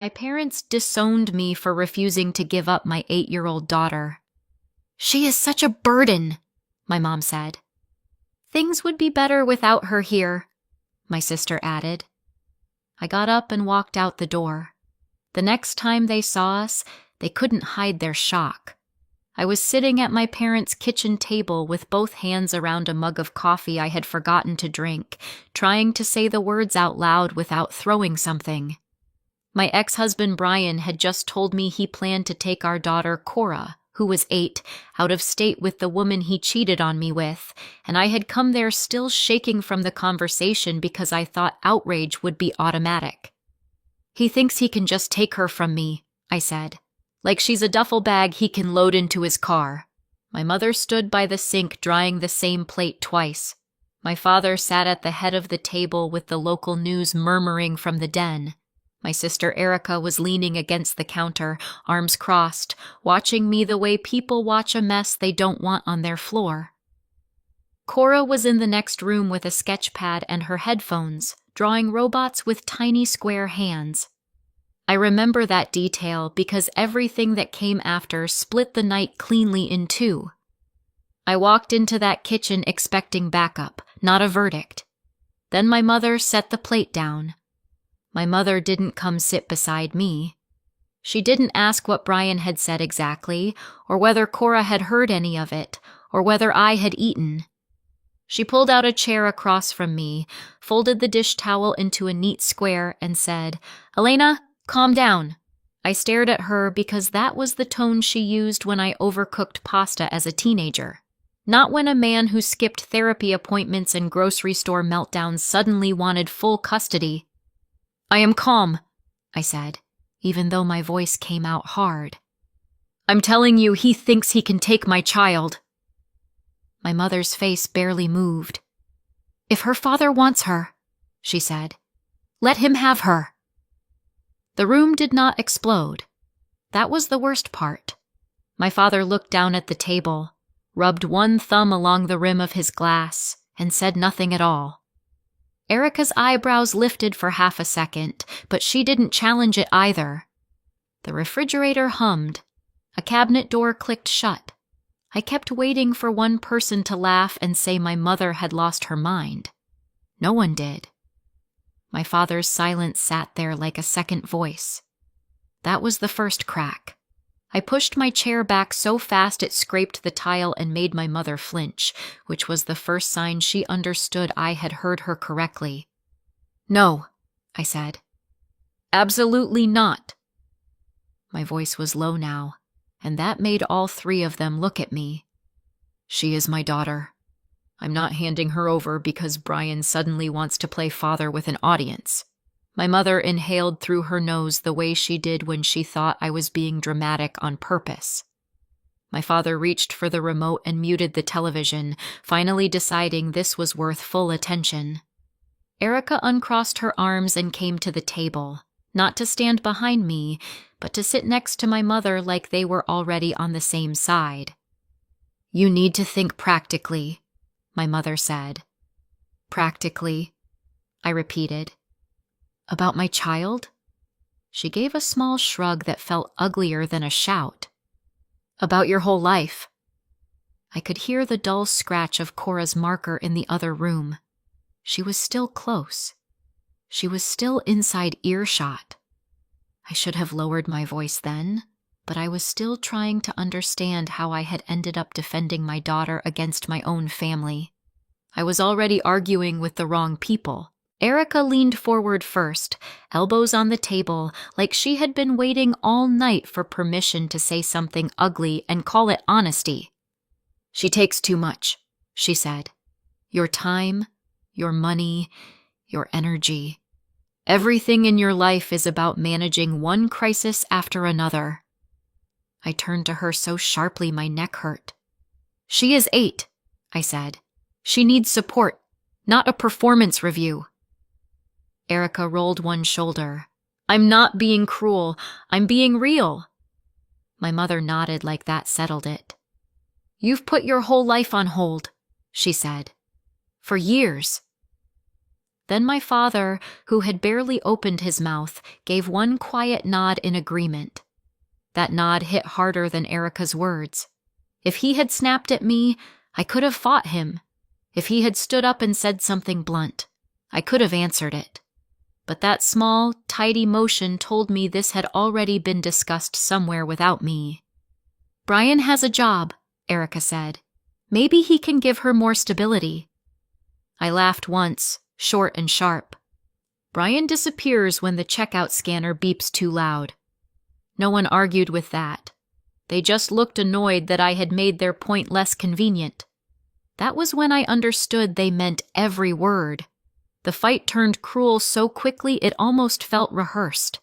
My parents disowned me for refusing to give up my 8-year-old daughter. "She is such a burden," my mom said. "Things would be better without her here," my sister added. I got up and walked out the door. The next time they saw us, they couldn't hide their shock. I was sitting at my parents' kitchen table with both hands around a mug of coffee I had forgotten to drink, trying to say the words out loud without throwing something. My ex-husband Brian had just told me he planned to take our daughter Cora, who was 8, out of state with the woman he cheated on me with, and I had come there still shaking from the conversation because I thought outrage would be automatic. "He thinks he can just take her from me," I said. "Like she's a duffel bag he can load into his car." My mother stood by the sink drying the same plate twice. My father sat at the head of the table with the local news murmuring from the den. My sister Erica was leaning against the counter, arms crossed, watching me the way people watch a mess they don't want on their floor. Cora was in the next room with a sketch pad and her headphones, drawing robots with tiny square hands. I remember that detail because everything that came after split the night cleanly in two. I walked into that kitchen expecting backup, not a verdict. Then my mother set the plate down. My mother didn't come sit beside me. She didn't ask what Brian had said exactly, or whether Cora had heard any of it, or whether I had eaten. She pulled out a chair across from me, folded the dish towel into a neat square, and said, "Elena, calm down." I stared at her because that was the tone she used when I overcooked pasta as a teenager. Not when a man who skipped therapy appointments and grocery store meltdowns suddenly wanted full custody. "I am calm," I said, even though my voice came out hard. "I'm telling you, he thinks he can take my child." My mother's face barely moved. "If her father wants her," she said, "let him have her." The room did not explode. That was the worst part. My father looked down at the table, rubbed one thumb along the rim of his glass, and said nothing at all. Erica's eyebrows lifted for half a second, but she didn't challenge it either. The refrigerator hummed. A cabinet door clicked shut. I kept waiting for one person to laugh and say my mother had lost her mind. No one did. My father's silence sat there like a second voice. That was the first crack. I pushed my chair back so fast it scraped the tile and made my mother flinch, which was the first sign she understood I had heard her correctly. "No," I said. "Absolutely not." My voice was low now, and that made all three of them look at me. "She is my daughter. I'm not handing her over because Brian suddenly wants to play father with an audience." My mother inhaled through her nose the way she did when she thought I was being dramatic on purpose. My father reached for the remote and muted the television, finally deciding this was worth full attention. Erica uncrossed her arms and came to the table, not to stand behind me, but to sit next to my mother like they were already on the same side. "You need to think practically," my mother said. "Practically," I repeated. "About my child?" She gave a small shrug that felt uglier than a shout. "About your whole life." I could hear the dull scratch of Cora's marker in the other room. She was still close. She was still inside earshot. I should have lowered my voice then, but I was still trying to understand how I had ended up defending my daughter against my own family. I was already arguing with the wrong people. Erica leaned forward first, elbows on the table, like she had been waiting all night for permission to say something ugly and call it honesty. "She takes too much," she said. "Your time, your money, your energy. Everything in your life is about managing one crisis after another." I turned to her so sharply my neck hurt. "She is 8, I said. "She needs support, not a performance review." Erica rolled one shoulder. "I'm not being cruel. I'm being real." My mother nodded like that settled it. "You've put your whole life on hold," she said. "For years." Then my father, who had barely opened his mouth, gave one quiet nod in agreement. That nod hit harder than Erica's words. If he had snapped at me, I could have fought him. If he had stood up and said something blunt, I could have answered it. But that small, tidy motion told me this had already been discussed somewhere without me. "Brian has a job," Erica said. "Maybe he can give her more stability." I laughed once, short and sharp. Brian disappears when the checkout scanner beeps too loud. No one argued with that. They just looked annoyed that I had made their point less convenient. That was when I understood they meant every word. The fight turned cruel so quickly it almost felt rehearsed.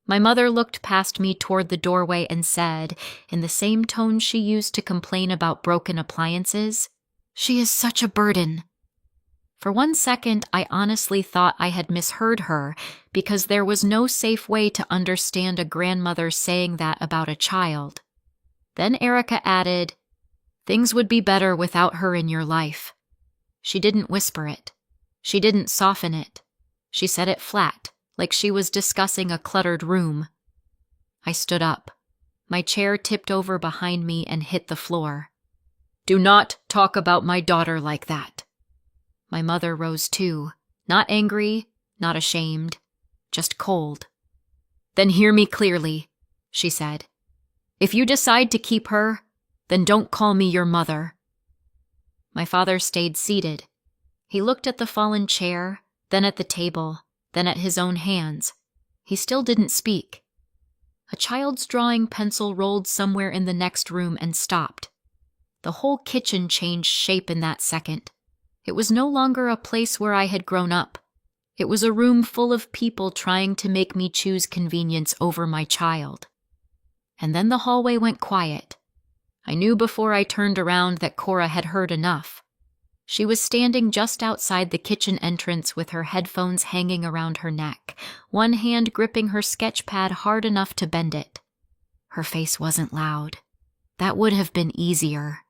My mother looked past me toward the doorway and said, in the same tone she used to complain about broken appliances, "She is such a burden." For one second, I honestly thought I had misheard her because there was no safe way to understand a grandmother saying that about a child. Then Erica added, "Things would be better without her in your life." She didn't whisper it. She didn't soften it. She said it flat, like she was discussing a cluttered room. I stood up. My chair tipped over behind me and hit the floor. "Do not talk about my daughter like that." My mother rose too, not angry, not ashamed, just cold. "Then hear me clearly," she said. "If you decide to keep her, then don't call me your mother." My father stayed seated. He looked at the fallen chair, then at the table, then at his own hands. He still didn't speak. A child's drawing pencil rolled somewhere in the next room and stopped. The whole kitchen changed shape in that second. It was no longer a place where I had grown up. It was a room full of people trying to make me choose convenience over my child. And then the hallway went quiet. I knew before I turned around that Cora had heard enough. She was standing just outside the kitchen entrance with her headphones hanging around her neck, one hand gripping her sketch pad hard enough to bend it. Her face wasn't loud. That would have been easier.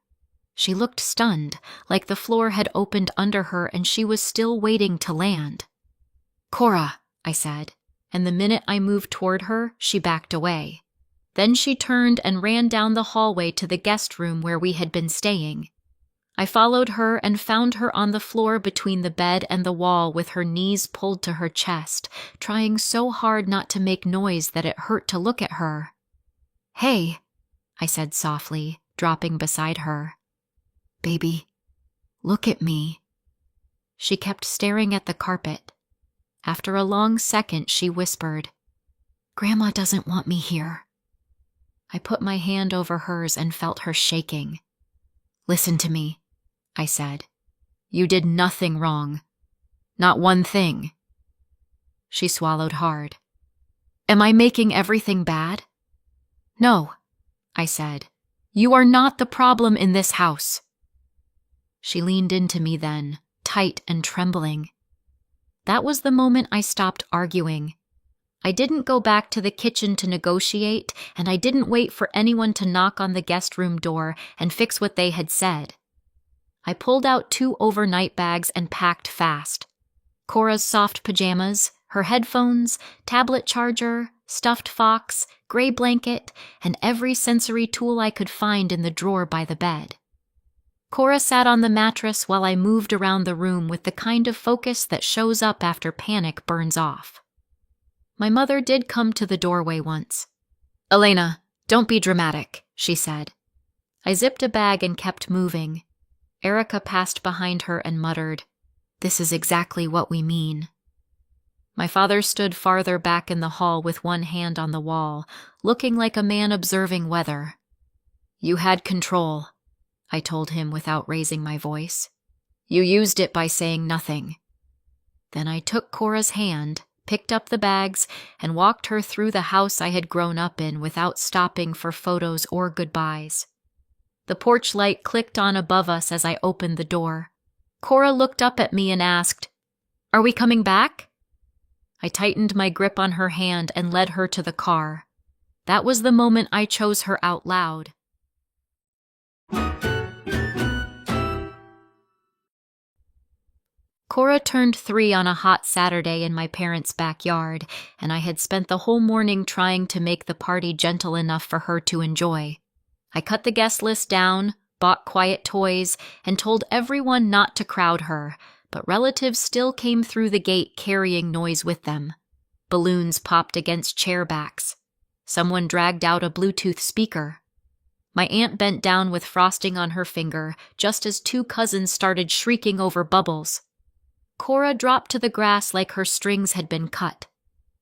She looked stunned, like the floor had opened under her and she was still waiting to land. "Cora," I said, and the minute I moved toward her, she backed away. Then she turned and ran down the hallway to the guest room where we had been staying. I followed her and found her on the floor between the bed and the wall with her knees pulled to her chest, trying so hard not to make noise that it hurt to look at her. "Hey," I said softly, dropping beside her. "Baby, look at me." She kept staring at the carpet. After a long second, she whispered, "Grandma doesn't want me here." I put my hand over hers and felt her shaking. "Listen to me," I said. "You did nothing wrong. Not one thing." She swallowed hard. "Am I making everything bad?" "No," I said. "You are not the problem in this house." She leaned into me then, tight and trembling. That was the moment I stopped arguing. I didn't go back to the kitchen to negotiate, and I didn't wait for anyone to knock on the guest room door and fix what they had said. I pulled out 2 overnight bags and packed fast. Cora's soft pajamas, her headphones, tablet charger, stuffed fox, gray blanket, and every sensory tool I could find in the drawer by the bed. Cora sat on the mattress while I moved around the room with the kind of focus that shows up after panic burns off. My mother did come to the doorway once. "Elena, don't be dramatic," she said. I zipped a bag and kept moving. Erica passed behind her and muttered, "This is exactly what we mean." My father stood farther back in the hall with one hand on the wall, looking like a man observing weather. "You had control," I told him without raising my voice. "You used it by saying nothing." Then I took Cora's hand, picked up the bags, and walked her through the house I had grown up in without stopping for photos or goodbyes. The porch light clicked on above us as I opened the door. Cora looked up at me and asked, "Are we coming back?" I tightened my grip on her hand and led her to the car. That was the moment I chose her out loud. Cora turned 3 on a hot Saturday in my parents' backyard, and I had spent the whole morning trying to make the party gentle enough for her to enjoy. I cut the guest list down, bought quiet toys, and told everyone not to crowd her, but relatives still came through the gate carrying noise with them. Balloons popped against chair backs. Someone dragged out a Bluetooth speaker. My aunt bent down with frosting on her finger just as 2 cousins started shrieking over bubbles. Cora dropped to the grass like her strings had been cut.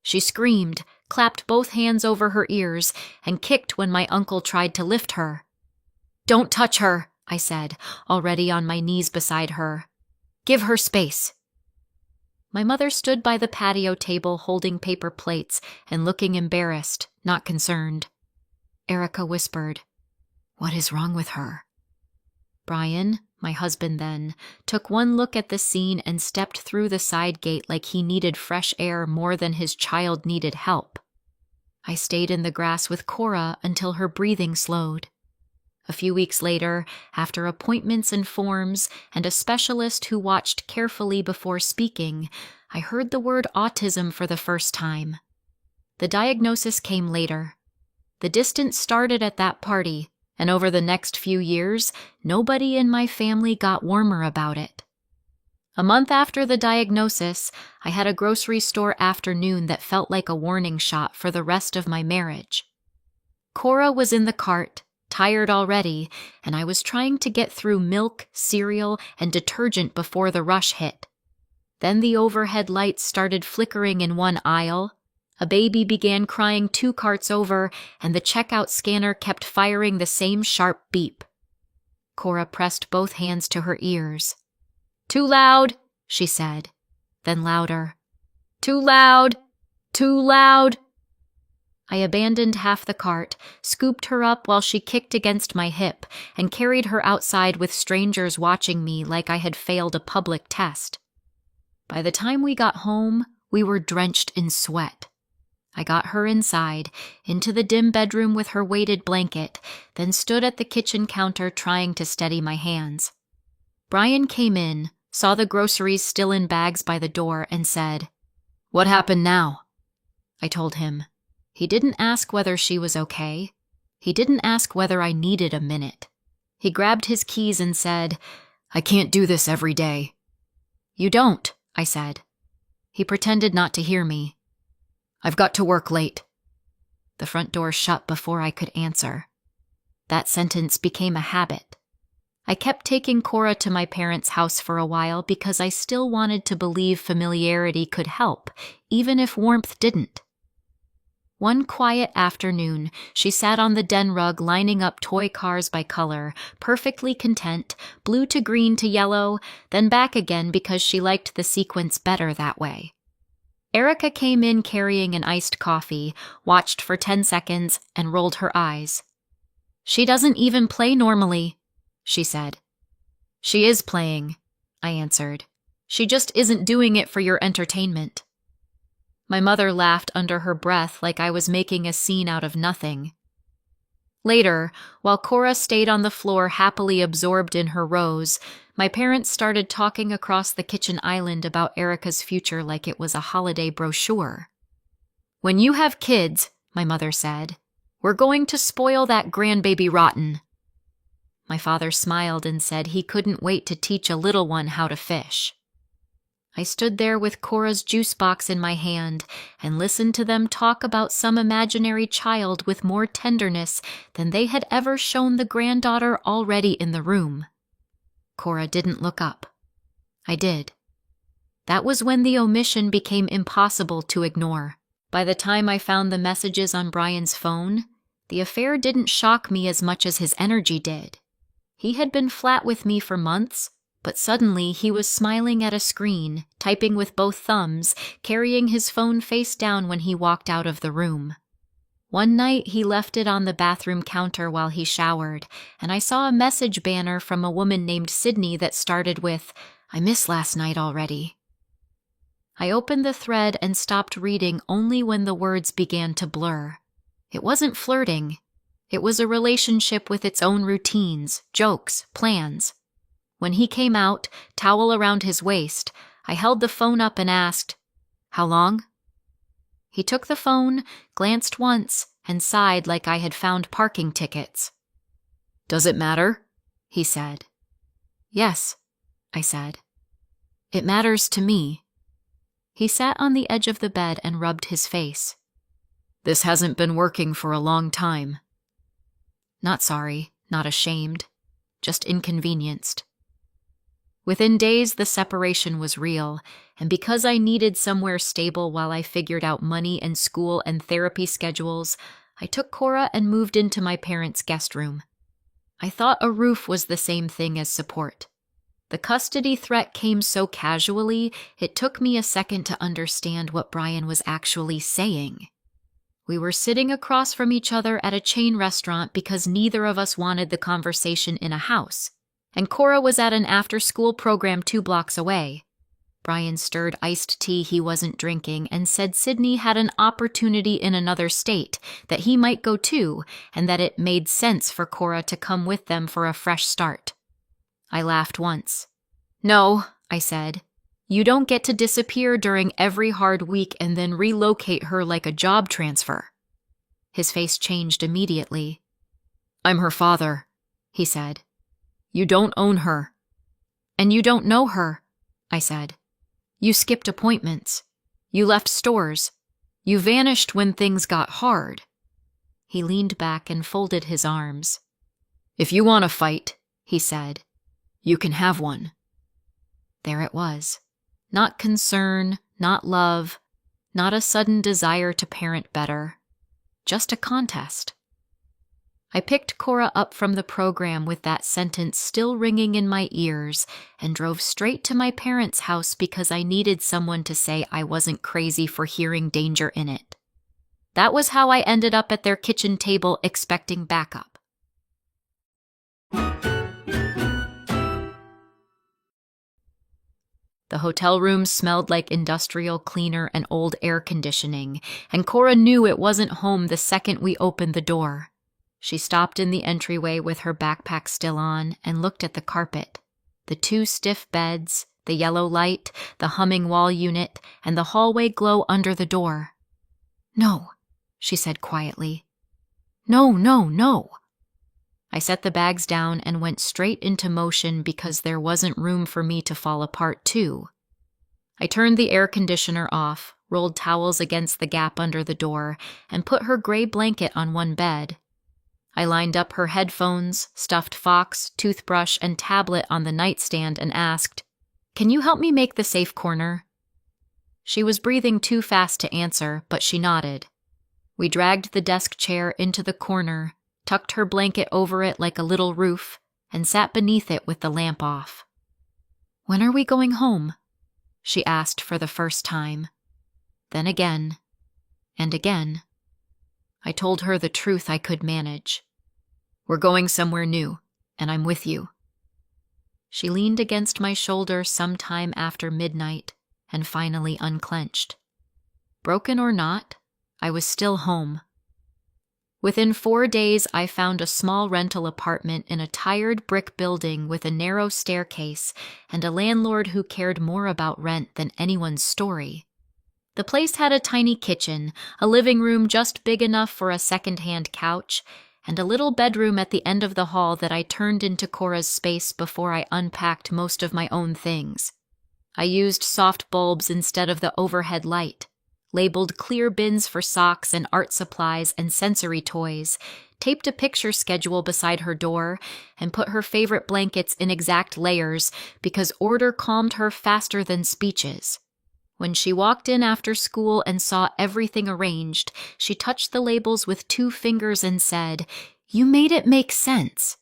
She screamed, clapped both hands over her ears, and kicked when my uncle tried to lift her. "Don't touch her," I said, already on my knees beside her. "Give her space." My mother stood by the patio table holding paper plates and looking embarrassed, not concerned. Erica whispered, "What is wrong with her?" Brian, my husband then, took one look at the scene and stepped through the side gate like he needed fresh air more than his child needed help. I stayed in the grass with Cora until her breathing slowed. A few weeks later, after appointments and forms and a specialist who watched carefully before speaking, I heard the word autism for the first time. The diagnosis came later. The distance started at that party, and over the next few years, nobody in my family got warmer about it. A month after the diagnosis, I had a grocery store afternoon that felt like a warning shot for the rest of my marriage. Cora was in the cart, tired already, and I was trying to get through milk, cereal, and detergent before the rush hit. Then the overhead lights started flickering in one aisle. A baby began crying 2 carts over, and the checkout scanner kept firing the same sharp beep. Cora pressed both hands to her ears. "Too loud," she said, then louder. "Too loud! Too loud!" I abandoned half the cart, scooped her up while she kicked against my hip, and carried her outside with strangers watching me like I had failed a public test. By the time we got home, we were drenched in sweat. I got her inside, into the dim bedroom with her weighted blanket, then stood at the kitchen counter trying to steady my hands. Brian came in, saw the groceries still in bags by the door, and said, "What happened now?" I told him. He didn't ask whether she was okay. He didn't ask whether I needed a minute. He grabbed his keys and said, "I can't do this every day." "You don't," I said. He pretended not to hear me. "I've got to work late." The front door shut before I could answer. That sentence became a habit. I kept taking Cora to my parents' house for a while because I still wanted to believe familiarity could help, even if warmth didn't. One quiet afternoon, she sat on the den rug lining up toy cars by color, perfectly content, blue to green to yellow, then back again because she liked the sequence better that way. Erica came in carrying an iced coffee, watched for 10 seconds, and rolled her eyes. "She doesn't even play normally," she said. "She is playing," I answered. "She just isn't doing it for your entertainment." My mother laughed under her breath like I was making a scene out of nothing. Later, while Cora stayed on the floor happily absorbed in her rose, my parents started talking across the kitchen island about Erica's future like it was a holiday brochure. "When you have kids," my mother said, "we're going to spoil that grandbaby rotten." My father smiled and said he couldn't wait to teach a little one how to fish. I stood there with Cora's juice box in my hand and listened to them talk about some imaginary child with more tenderness than they had ever shown the granddaughter already in the room. Cora didn't look up. I did. That was when the omission became impossible to ignore. By the time I found the messages on Brian's phone, the affair didn't shock me as much as his energy did. He had been flat with me for months, but suddenly he was smiling at a screen, typing with both thumbs, carrying his phone face down when he walked out of the room. One night he left it on the bathroom counter while he showered, and I saw a message banner from a woman named Sydney that started with, "I miss last night already." I opened the thread and stopped reading only when the words began to blur. It wasn't flirting. It was a relationship with its own routines, jokes, plans. When he came out, towel around his waist, I held the phone up and asked, "How long?" He took the phone, glanced once, and sighed like I had found parking tickets. "Does it matter?" he said. "Yes," I said. "It matters to me." He sat on the edge of the bed and rubbed his face. "This hasn't been working for a long time." Not sorry, not ashamed, just inconvenienced. Within days, the separation was real, and because I needed somewhere stable while I figured out money and school and therapy schedules, I took Cora and moved into my parents' guest room. I thought a roof was the same thing as support. The custody threat came so casually, it took me a second to understand what Brian was actually saying. We were sitting across from each other at a chain restaurant because neither of us wanted the conversation in a house, and Cora was at an after-school program 2 blocks away. Brian stirred iced tea he wasn't drinking and said Sydney had an opportunity in another state, that he might go too, and that it made sense for Cora to come with them for a fresh start. I laughed once. "No," I said. "You don't get to disappear during every hard week and then relocate her like a job transfer." His face changed immediately. "I'm her father," he said. "You don't own her." "And you don't know her," I said. "You skipped appointments. You left stores. You vanished when things got hard." He leaned back and folded his arms. "If you want a fight," he said, "you can have one." There it was. Not concern, not love, not a sudden desire to parent better. Just a contest. I picked Cora up from the program with that sentence still ringing in my ears and drove straight to my parents' house because I needed someone to say I wasn't crazy for hearing danger in it. That was how I ended up at their kitchen table expecting backup. The hotel room smelled like industrial cleaner and old air conditioning, and Cora knew it wasn't home the second we opened the door. She stopped in the entryway with her backpack still on and looked at the carpet, the 2 stiff beds, the yellow light, the humming wall unit, and the hallway glow under the door. "No," she said quietly. "No, no, no." I set the bags down and went straight into motion because there wasn't room for me to fall apart too. I turned the air conditioner off, rolled towels against the gap under the door, and put her gray blanket on one bed. I lined up her headphones, stuffed fox, toothbrush, and tablet on the nightstand and asked, "Can you help me make the safe corner?" She was breathing too fast to answer, but she nodded. We dragged the desk chair into the corner, tucked her blanket over it like a little roof, and sat beneath it with the lamp off. "When are we going home?" she asked for the first time. Then again, and again. I told her the truth I could manage. "We're going somewhere new, and I'm with you." She leaned against my shoulder sometime after midnight and finally unclenched. Broken or not, I was still home. Within 4 days, I found a small rental apartment in a tired brick building with a narrow staircase and a landlord who cared more about rent than anyone's story. The place had a tiny kitchen, a living room just big enough for a second-hand couch, and a little bedroom at the end of the hall that I turned into Cora's space before I unpacked most of my own things. I used soft bulbs instead of the overhead light, labeled clear bins for socks and art supplies and sensory toys, taped a picture schedule beside her door, and put her favorite blankets in exact layers because order calmed her faster than speeches. When she walked in after school and saw everything arranged, she touched the labels with 2 fingers and said, "You made it make sense.